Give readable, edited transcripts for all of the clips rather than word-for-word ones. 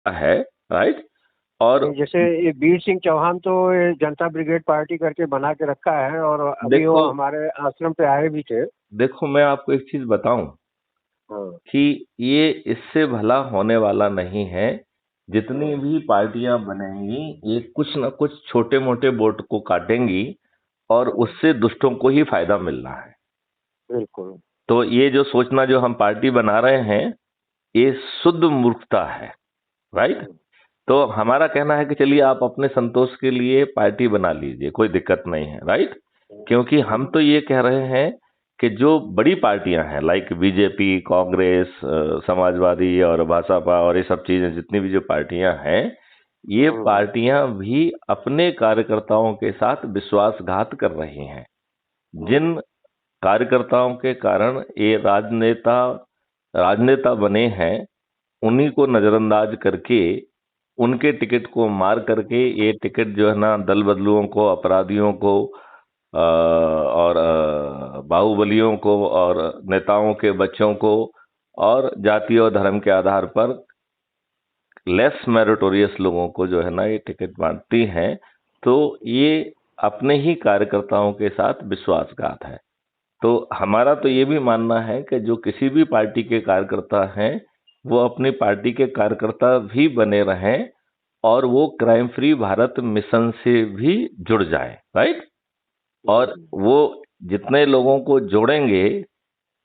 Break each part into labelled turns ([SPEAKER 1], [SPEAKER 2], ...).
[SPEAKER 1] है, राइट। और
[SPEAKER 2] जैसे ये वीर सिंह चौहान तो ये जनता ब्रिगेड पार्टी करके बना के रखा है, और अभी वो
[SPEAKER 1] देखो
[SPEAKER 2] हमारे आश्रम पे आए भी थे।
[SPEAKER 1] देखो मैं आपको एक चीज बताऊं
[SPEAKER 2] हाँ।
[SPEAKER 1] कि ये इससे भला होने वाला नहीं है। जितनी
[SPEAKER 2] हाँ,
[SPEAKER 1] भी पार्टियां बनेंगी, ये कुछ ना कुछ छोटे मोटे वोट को काटेंगी, और
[SPEAKER 2] हाँ,
[SPEAKER 1] उससे दुष्टों को ही फायदा मिलना है।
[SPEAKER 2] बिल्कुल।
[SPEAKER 1] तो ये जो सोचना, जो हम पार्टी बना रहे हैं, ये शुद्ध मूर्खता है, राइट।
[SPEAKER 2] हम्म,
[SPEAKER 1] तो हमारा कहना है कि चलिए आप अपने संतोष के लिए पार्टी बना लीजिए, कोई दिक्कत नहीं है, राइट। क्योंकि हम तो ये कह रहे हैं कि जो बड़ी पार्टियां हैं, लाइक बीजेपी, कांग्रेस, समाजवादी और भाजपा और ये सब चीजें, जितनी भी जो पार्टियां हैं, ये
[SPEAKER 2] हम्म,
[SPEAKER 1] पार्टियां भी अपने कार्यकर्ताओं के साथ विश्वासघात कर रही हैं। जिन
[SPEAKER 2] हम्म,
[SPEAKER 1] कार्यकर्ताओं के कारण ये राजनेता बने हैं, उन्हीं को नजरअंदाज करके, उनके टिकट को मार करके, ये टिकट जो है ना दल बदलुओं को, अपराधियों को, और बाहुबलियों को, और नेताओं के बच्चों को, और जाति और धर्म के आधार पर लेस मेरिटोरियस लोगों को जो है ना ये टिकट बांटती हैं। तो ये अपने ही कार्यकर्ताओं के साथ विश्वासघात है। तो हमारा तो ये भी मानना है कि जो किसी भी पार्टी के कार्यकर्ता हैं, वो अपनी पार्टी के कार्यकर्ता भी बने रहें, और वो क्राइम फ्री भारत मिशन से भी जुड़ जाए, राइट। और
[SPEAKER 2] हम्म,
[SPEAKER 1] वो जितने लोगों को जोड़ेंगे,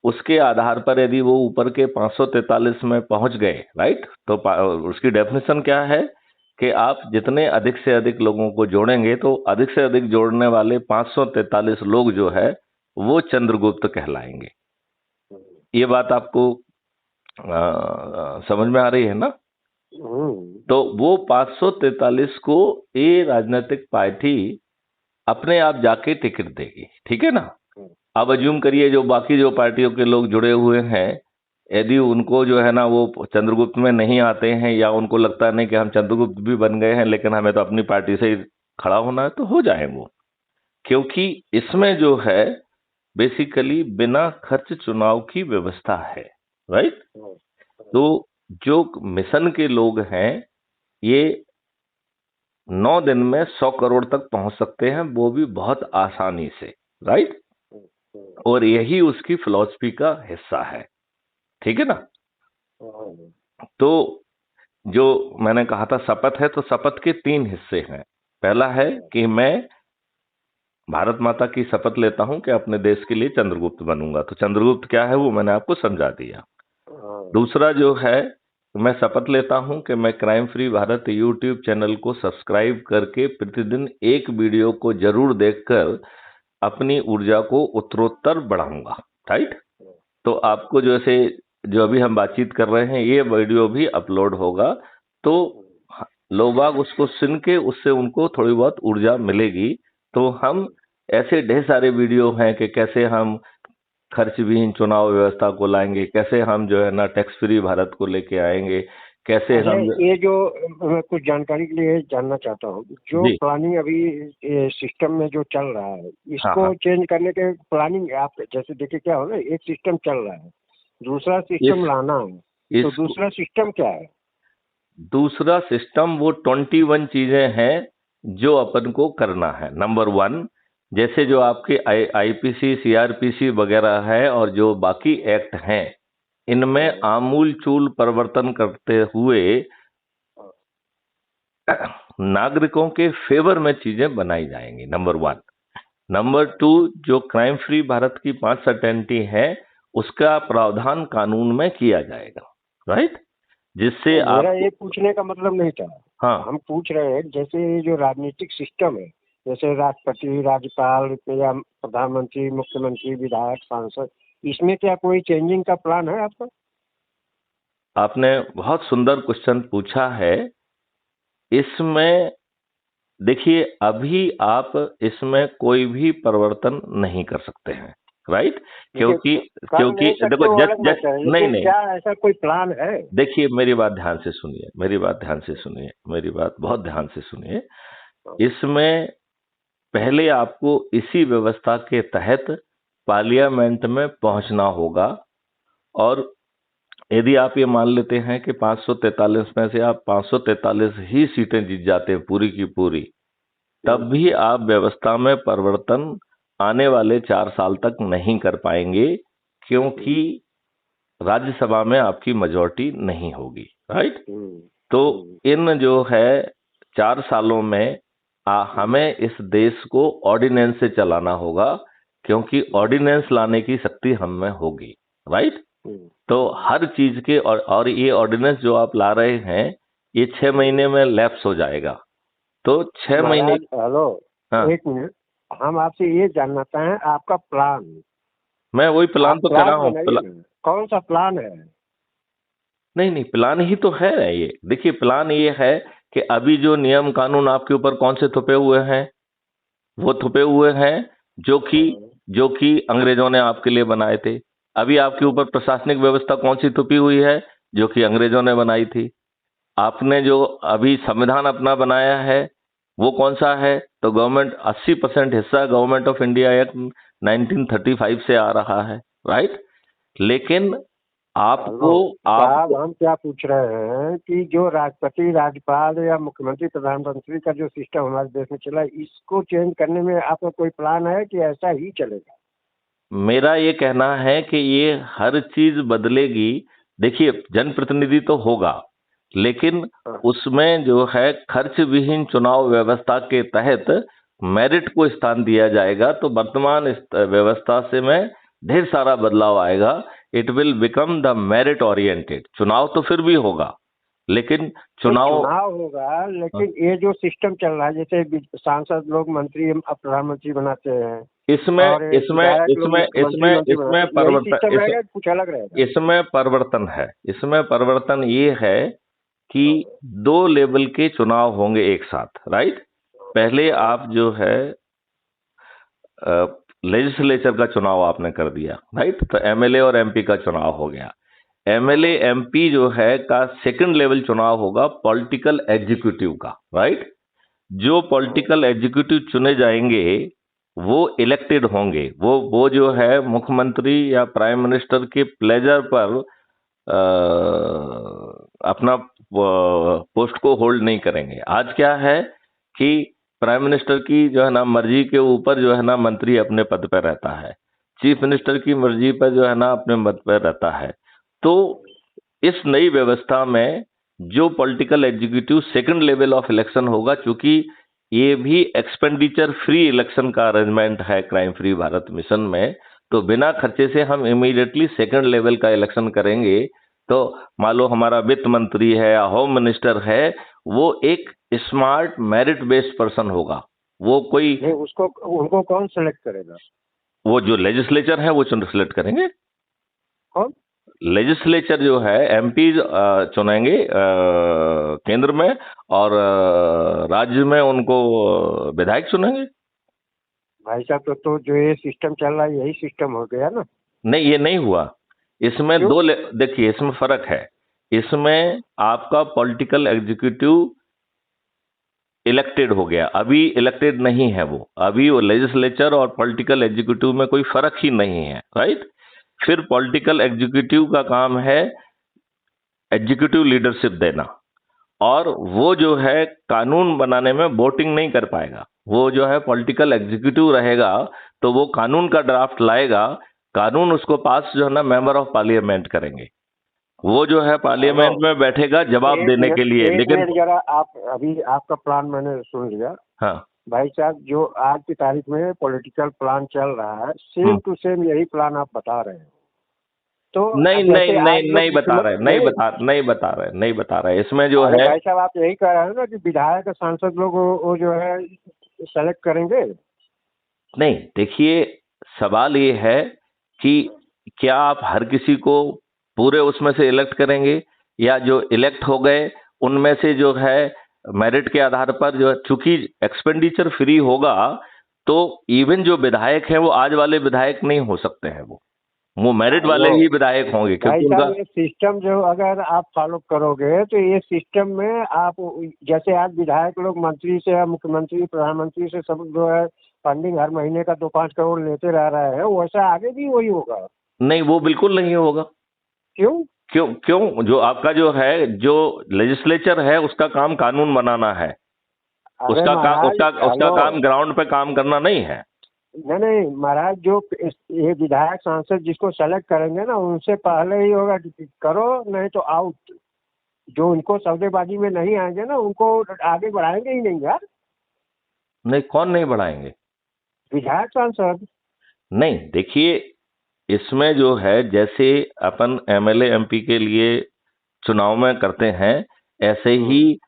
[SPEAKER 1] उसके आधार पर यदि वो ऊपर के 543 में पहुंच गए, राइट, तो उसकी डेफिनेशन क्या है कि आप जितने अधिक से अधिक लोगों को जोड़ेंगे, तो अधिक से अधिक जोड़ने वाले 543 लोग जो है, वो चंद्रगुप्त कहलाएंगे। ये बात आपको समझ में आ रही है ना?
[SPEAKER 2] हम्म,
[SPEAKER 1] तो वो 543 को ये राजनीतिक पार्टी अपने आप जाके टिकट देगी, ठीक है ना।
[SPEAKER 2] हम्म,
[SPEAKER 1] अब अज्यूम करिए जो बाकी जो पार्टियों के लोग जुड़े हुए हैं, यदि उनको जो है ना वो चंद्रगुप्त में नहीं आते हैं, या उनको लगता नहीं कि हम चंद्रगुप्त भी बन गए हैं लेकिन हमें तो अपनी पार्टी से ही खड़ा होना है, तो हो जाए वो। क्योंकि इसमें जो है, बेसिकली बिना खर्च चुनाव की व्यवस्था है, राइट।
[SPEAKER 2] हम्म,
[SPEAKER 1] तो जो मिशन के लोग हैं, ये 9 दिन में 100 करोड़ तक पहुंच सकते हैं, वो भी बहुत आसानी से, राइट।
[SPEAKER 2] हम्म,
[SPEAKER 1] और यही उसकी फिलॉसफी का हिस्सा है, ठीक है ना।
[SPEAKER 2] हम्म,
[SPEAKER 1] तो जो मैंने कहा था शपथ है, तो शपथ के 3 हिस्से हैं। पहला है कि मैं भारत माता की शपथ लेता हूं कि अपने देश के लिए चंद्रगुप्त बनूंगा। तो चंद्रगुप्त क्या है वो मैंने आपको समझा दिया।
[SPEAKER 2] हाँ,
[SPEAKER 1] दूसरा जो है, मैं शपथ लेता हूं कि मैं crime free Bharat YouTube channel को सब्सक्राइब करके प्रतिदिन एक वीडियो को जरूर देखकर अपनी ऊर्जा को उत्तरोत्तर बढ़ाऊंगा, राइट। तो आपको जैसे जो अभी हम बातचीत कर रहे हैं, ये वीडियो भी अपलोड होगा, तो लोग बाग उसको सुन के उससे उनको थोड़ी बहुत ऊर्जा मिलेगी। तो हम ऐसे ढेर सारे वीडियो हैं कि कैसे हम खर्च विहीन चुनाव व्यवस्था को लाएंगे, कैसे हम जो है ना टैक्स फ्री भारत को लेके आएंगे, कैसे
[SPEAKER 2] अच्छा,
[SPEAKER 1] हम।
[SPEAKER 2] ये जो मैं कुछ जानकारी के लिए जानना चाहता हूँ, जो
[SPEAKER 1] जी।
[SPEAKER 2] प्लानिंग अभी सिस्टम में जो चल रहा है,
[SPEAKER 1] हाँ,
[SPEAKER 2] इसको
[SPEAKER 1] हाँ।
[SPEAKER 2] चेंज करने के प्लानिंग आप जैसे देखिए क्या हो ना, एक सिस्टम चल रहा है, दूसरा
[SPEAKER 1] इस
[SPEAKER 2] सिस्टम लाना है, तो
[SPEAKER 1] इसको
[SPEAKER 2] दूसरा सिस्टम क्या है?
[SPEAKER 1] दूसरा सिस्टम वो 21 चीजें हैं जो अपन को करना है। नंबर 1, जैसे जो आपके आईपीसी, सीआरपीसी वगैरह है, और जो बाकी एक्ट हैं, इनमें आमूल चूल परिवर्तन करते हुए नागरिकों के फेवर में चीजें बनाई जाएंगी, नंबर 1। नंबर 2, जो क्राइम फ्री भारत की 5 सर्टेनिटी है, उसका प्रावधान कानून में किया जाएगा, राइट। जिससे
[SPEAKER 2] नहीं, मेरा
[SPEAKER 1] आपको।
[SPEAKER 2] ये पूछने का मतलब नहीं था।
[SPEAKER 1] हाँ।
[SPEAKER 2] हम पूछ रहे हैं जैसे ये जो राजनीतिक सिस्टम है, जैसे राष्ट्रपति, राज्यपाल या प्रधानमंत्री, मुख्यमंत्री, विधायक, सांसद, इसमें क्या कोई चेंजिंग का प्लान है आपका?
[SPEAKER 1] आपने बहुत सुंदर क्वेश्चन पूछा है। इसमें देखिए, अभी आप इसमें कोई भी परिवर्तन नहीं कर सकते हैं, राइट।
[SPEAKER 2] देखिए,
[SPEAKER 1] क्योंकि
[SPEAKER 2] कर
[SPEAKER 1] क्योंकि
[SPEAKER 2] नहीं सकते
[SPEAKER 1] देखो,
[SPEAKER 2] वो
[SPEAKER 1] जस्ट
[SPEAKER 2] अलग
[SPEAKER 1] जस्ट
[SPEAKER 2] मैटर है,
[SPEAKER 1] नहीं,
[SPEAKER 2] लेकिन
[SPEAKER 1] नहीं।
[SPEAKER 2] क्या ऐसा कोई प्लान है?
[SPEAKER 1] देखिए, मेरी बात ध्यान से सुनिए, मेरी बात ध्यान से सुनिए, मेरी बात बहुत ध्यान से सुनिए। इसमें पहले आपको इसी व्यवस्था के तहत पार्लियामेंट में पहुंचना होगा, और यदि आप ये मान लेते हैं कि 543 में से आप 543 ही सीटें जीत जाते हैं पूरी की पूरी, तब भी आप व्यवस्था में परिवर्तन आने वाले 4 साल तक नहीं कर पाएंगे, क्योंकि राज्यसभा में आपकी मेजॉरिटी नहीं होगी। राइट? तो इन जो है 4 सालों में हमें इस देश को ऑर्डिनेंस से चलाना होगा, क्योंकि ऑर्डिनेंस लाने की शक्ति हम में होगी। राइट? तो हर चीज के और ये ऑर्डिनेंस जो आप ला रहे हैं, ये 6 महीने में लैप्स हो जाएगा। तो 6 महीने।
[SPEAKER 2] हेलो,
[SPEAKER 1] हाँ,
[SPEAKER 2] एक मिनट, हम आपसे ये जानना चाहें आपका प्लान।
[SPEAKER 1] मैं वही प्लान तो कर रहा हूँ।
[SPEAKER 2] कौन सा प्लान है?
[SPEAKER 1] नहीं, प्लान ही तो है ये। देखिए, प्लान ये है कि अभी जो नियम कानून आपके ऊपर कौन से थुपे हुए हैं, वो थुपे हुए हैं जो कि अंग्रेजों ने आपके लिए बनाए थे। अभी आपके ऊपर प्रशासनिक व्यवस्था कौन सी थुपी हुई है, जो कि अंग्रेजों ने बनाई थी। आपने जो अभी संविधान अपना बनाया है, वो कौन सा है? तो गवर्नमेंट 80% हिस्सा गवर्नमेंट ऑफ इंडिया एक्ट 1935 से आ रहा है। राइट? लेकिन आपको
[SPEAKER 2] साहब, हम क्या पूछ रहे हैं कि जो राष्ट्रपति, राज्यपाल या मुख्यमंत्री, प्रधानमंत्री का जो सिस्टम हमारे देश में चला है, इसको चेंज करने में आपका कोई प्लान है कि ऐसा ही चलेगा?
[SPEAKER 1] मेरा ये कहना है कि ये हर चीज बदलेगी। देखिए, जनप्रतिनिधि तो होगा, लेकिन उसमें जो है खर्च विहीन चुनाव व्यवस्था के तहत मेरिट को स्थान दिया जाएगा। तो वर्तमान इस व्यवस्था से में ढेर सारा बदलाव आएगा। It will become the merit oriented. चुनाव तो फिर भी होगा, लेकिन चुनाव
[SPEAKER 2] होगा, लेकिन ये जो सिस्टम चल रहा है, जैसे सांसद लोग मंत्री प्रधानमंत्री बनाते हैं,
[SPEAKER 1] इसमें
[SPEAKER 2] कुछ अलग रहेगा?
[SPEAKER 1] इसमें परिवर्तन है। इसमें परिवर्तन ये है कि 2 लेवल के चुनाव होंगे एक साथ। राइट? पहले आप जो है लेजिस्लेचर का चुनाव आपने कर दिया। राइट? तो एमएलए और एमपी का चुनाव हो गया। एमएलए एमपी जो है का सेकंड लेवल चुनाव होगा पॉलिटिकल एग्जीक्यूटिव का। राइट? जो पॉलिटिकल एग्जीक्यूटिव चुने जाएंगे वो इलेक्टेड होंगे। वो जो है मुख्यमंत्री या प्राइम मिनिस्टर के प्लेजर पर अपना पोस्ट को होल्ड नहीं करेंगे। आज क्या है कि प्राइम मिनिस्टर की जो है ना मर्जी के ऊपर जो है ना मंत्री अपने पद पर रहता है, चीफ मिनिस्टर की मर्जी पर जो है ना अपने पद पर रहता है। तो इस नई व्यवस्था में जो political executive second level of election होगा, चूंकि ये भी एक्सपेंडिचर फ्री इलेक्शन का अरेंजमेंट है क्राइम फ्री भारत मिशन में, तो बिना खर्चे से हम इमीडिएटली सेकंड लेवल का इलेक्शन करेंगे। तो मान लो हमारा वित्त मंत्री है या होम मिनिस्टर है, वो एक स्मार्ट मेरिट बेस्ड पर्सन होगा। वो कोई
[SPEAKER 2] उनको कौन सेलेक्ट करेगा?
[SPEAKER 1] वो जो लेजिस्लेचर है वो सिलेक्ट करेंगे।
[SPEAKER 2] कौन?
[SPEAKER 1] लेजिस्लेचर जो है एमपी चुनेंगे केंद्र में, और राज्य में उनको विधायक चुनेंगे।
[SPEAKER 2] भाई साहब, तो जो ये सिस्टम चल रहा है यही सिस्टम हो गया ना?
[SPEAKER 1] नहीं, ये नहीं हुआ। इसमें देखिए, इसमें फर्क है। इसमें आपका पॉलिटिकल एग्जीक्यूटिव इलेक्टेड हो गया, अभी इलेक्टेड नहीं है। वो अभी वो लेजिस्लेचर और पॉलिटिकल एग्जीक्यूटिव में कोई फर्क ही नहीं है। राइट? फिर पॉलिटिकल एग्जीक्यूटिव का काम है एग्जीक्यूटिव लीडरशिप देना, और वो जो है कानून बनाने में वोटिंग नहीं कर पाएगा। वो जो है पॉलिटिकल एग्जीक्यूटिव रहेगा, तो वो कानून का ड्राफ्ट लाएगा, कानून उसको पास जो है ना मेंबर ऑफ पार्लियामेंट करेंगे। वो जो है पार्लियामेंट में बैठेगा जवाब देने के लिए। लेकिन
[SPEAKER 2] जरा अभी आपका प्लान मैंने सुन लिया।
[SPEAKER 1] हाँ
[SPEAKER 2] भाई साहब, जो आज की तारीख में पॉलिटिकल प्लान चल रहा है, सेम टू सेम यही प्लान आप बता रहे हैं? तो
[SPEAKER 1] नहीं बता रहे। इसमें जो है
[SPEAKER 2] भाई साहब, आप यही कह रहे हैं ना कि विधायक सांसद लोग वो जो है सेलेक्ट करेंगे?
[SPEAKER 1] नहीं, देखिए, सवाल ये है कि क्या आप हर किसी को पूरे उसमें से इलेक्ट करेंगे, या जो इलेक्ट हो गए उनमें से जो है मेरिट के आधार पर जो है, चूंकि एक्सपेंडिचर फ्री होगा, तो इवन जो विधायक हैं वो आज वाले विधायक नहीं हो सकते हैं। वो मेरिट वाले ही विधायक होंगे, क्योंकि उनका
[SPEAKER 2] ये सिस्टम जो अगर आप फॉलो करोगे तो ये सिस्टम में आप जैसे आज विधायक लोग मंत्री से या मुख्यमंत्री, प्रधानमंत्री से सब जो है फंडिंग हर महीने का 2-5 करोड़ लेते रह रहे हैं, वैसा आगे भी वही होगा?
[SPEAKER 1] नहीं, वो बिल्कुल नहीं होगा।
[SPEAKER 2] क्यों?
[SPEAKER 1] क्यों क्यों जो आपका जो है, जो लेजिस्लेचर है, उसका काम कानून बनाना है।
[SPEAKER 2] अरे महाराज
[SPEAKER 1] उसका
[SPEAKER 2] हेलो,
[SPEAKER 1] काम ग्राउंड पे काम करना नहीं है।
[SPEAKER 2] नहीं नहीं महाराज, जो ये विधायक सांसद जिसको सेलेक्ट करेंगे ना, उनसे पहले ही होगा कि करो नहीं तो आउट। जो उनको सौदेबाजी में नहीं आएंगे ना, उनको आगे बढ़ाएंगे ही नहीं यार।
[SPEAKER 1] नहीं, कौन नहीं बढ़ाएंगे?
[SPEAKER 2] विधायक सांसद।
[SPEAKER 1] नहीं, देखिए, इसमें जो है, जैसे अपन एमएलए एमपी के लिए चुनाव में करते हैं, ऐसे ही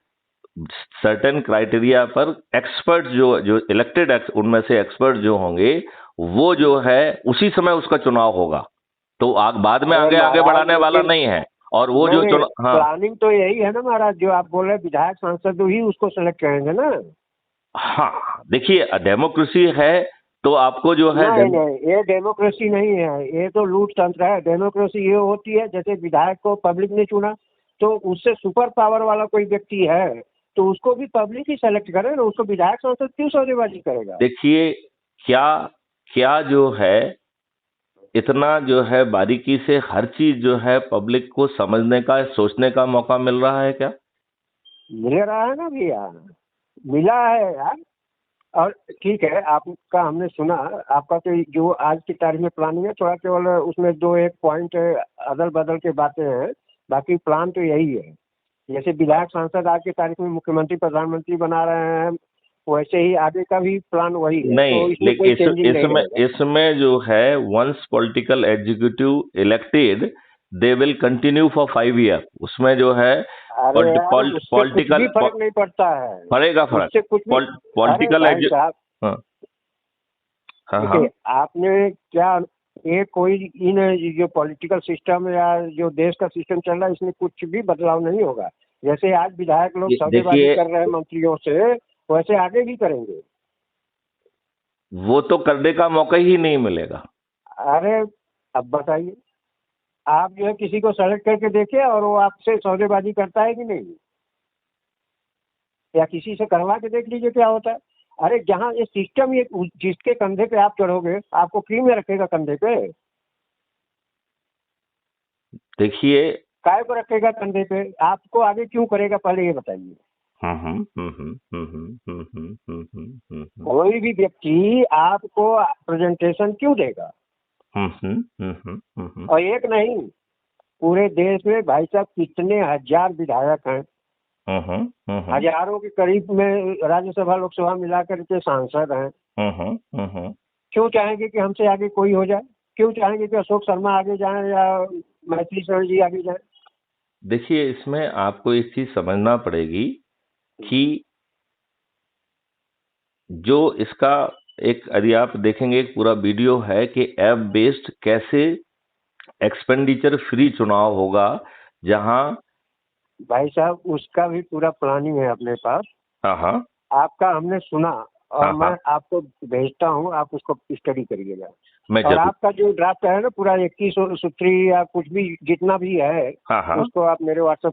[SPEAKER 1] सर्टेन क्राइटेरिया पर एक्सपर्ट जो जो इलेक्टेड उनमें से एक्सपर्ट जो होंगे, वो जो है उसी समय उसका चुनाव होगा। तो बाद में
[SPEAKER 2] अरे
[SPEAKER 1] आगे आगे
[SPEAKER 2] महाराज
[SPEAKER 1] बढ़ाने वाला
[SPEAKER 2] लेकिन
[SPEAKER 1] नहीं है। और वो
[SPEAKER 2] नहीं
[SPEAKER 1] जो
[SPEAKER 2] नहीं,
[SPEAKER 1] चुनाव, हाँ
[SPEAKER 2] प्लानिंग तो यही है ना महाराज, जो आप बोल रहे हैं विधायक सांसद ही उसको सेलेक्ट करेंगे ना।
[SPEAKER 1] हाँ, देखिए, डेमोक्रेसी है, तो आपको जो है
[SPEAKER 2] नहीं नहीं, ये डेमोक्रेसी नहीं है, ये तो लूट तंत्र है। डेमोक्रेसी ये होती है जैसे विधायक को पब्लिक ने चुना, तो उससे सुपर पावर वाला कोई व्यक्ति है तो उसको भी पब्लिक ही सेलेक्ट करे ना, उसको विधायक सांसद क्यों सौदेबाजी करेगा।
[SPEAKER 1] देखिए, क्या क्या जो है, इतना जो है बारीकी से हर चीज जो है पब्लिक को समझने का, सोचने का मौका मिल रहा है क्या?
[SPEAKER 2] मिल रहा है ना भैया, मिला है यार। और ठीक है, आपका हमने सुना, आपका तो जो आज की तारीख में प्लानिंग है, थोड़ा केवल उसमें दो एक पॉइंट अदल बदल के बातें हैं, बाकी प्लान तो यही है। जैसे विधायक सांसद आज की तारीख में मुख्यमंत्री प्रधानमंत्री बना रहे हैं, वैसे ही आगे का भी प्लान वही है,
[SPEAKER 1] नहीं,
[SPEAKER 2] तो इसमें कोई
[SPEAKER 1] लेकिन
[SPEAKER 2] चेंजिंग नहीं रहेगा।
[SPEAKER 1] इसमें जो है, once political executive elected, they will continue for 5 year. उसमें जो है
[SPEAKER 2] अरे यार उससे कुछ
[SPEAKER 1] पॉलिटिकल
[SPEAKER 2] भी फर्क नहीं पड़ता है।
[SPEAKER 1] पड़ेगा फर्क।
[SPEAKER 2] उससे कुछ भी। अरे
[SPEAKER 1] पॉलिटिकल
[SPEAKER 2] भाई साहब,
[SPEAKER 1] हाँ हाँ हाँ।
[SPEAKER 2] देखिए आपने क्या, ये कोई इन जो पॉलिटिकल सिस्टम या जो देश का सिस्टम चल रहा है, इसमें कुछ भी बदलाव नहीं होगा। जैसे आज विधायक लोग सौदेबाजी
[SPEAKER 1] देखिए,
[SPEAKER 2] कर रहे हैं मंत्रियों से, वैसे आगे भी करेंगे।
[SPEAKER 1] वो तो करने का मौका ही नहीं मिलेगा।
[SPEAKER 2] अरे अब बताइए, आप जो है किसी को सेलेक्ट करके देखिए और वो आपसे सौदेबाजी करता है कि नहीं, या किसी से करवा के देख लीजिए क्या होता है। अरे जहाँ ये सिस्टम, ये जिसके कंधे पे आप चढ़ोगे, आपको क्यों में रखेगा कंधे पे,
[SPEAKER 1] देखिए,
[SPEAKER 2] काय को रखेगा कंधे पे, आपको आगे क्यों करेगा, पहले ये बताइए। कोई भी व्यक्ति आपको प्रेजेंटेशन क्यों देगा। और एक नहीं, पूरे देश में भाई साहब कितने हजार विधायक हैं, हजारों के करीब में राज्यसभा लोकसभा मिलाकर के सांसद हैं। क्यों चाहेंगे कि हमसे आगे कोई हो जाए, क्यों चाहेंगे कि अशोक शर्मा आगे जाएं या मैथिली शरण जी आगे जाएं।
[SPEAKER 1] देखिए, इसमें आपको एक चीज समझना पड़ेगी कि जो इसका एक, यदि आप देखेंगे, एक पूरा वीडियो है कि ऐप बेस्ड कैसे एक्सपेंडिचर फ्री चुनाव होगा, जहां,
[SPEAKER 2] भाई साहब उसका भी पूरा प्लानिंग है अपने पास।
[SPEAKER 1] हाँ हाँ
[SPEAKER 2] आपका हमने सुना, और
[SPEAKER 1] हाँ
[SPEAKER 2] मैं
[SPEAKER 1] हाँ,
[SPEAKER 2] आपको भेजता हूँ, आप उसको स्टडी करिएगा।
[SPEAKER 1] मैं
[SPEAKER 2] और
[SPEAKER 1] जरूर,
[SPEAKER 2] आपका जो ड्राफ्ट है ना पूरा 21 सूत्री या कुछ भी जितना भी है,
[SPEAKER 1] हाँ हाँ।
[SPEAKER 2] उसको आप मेरे व्हाट्सएप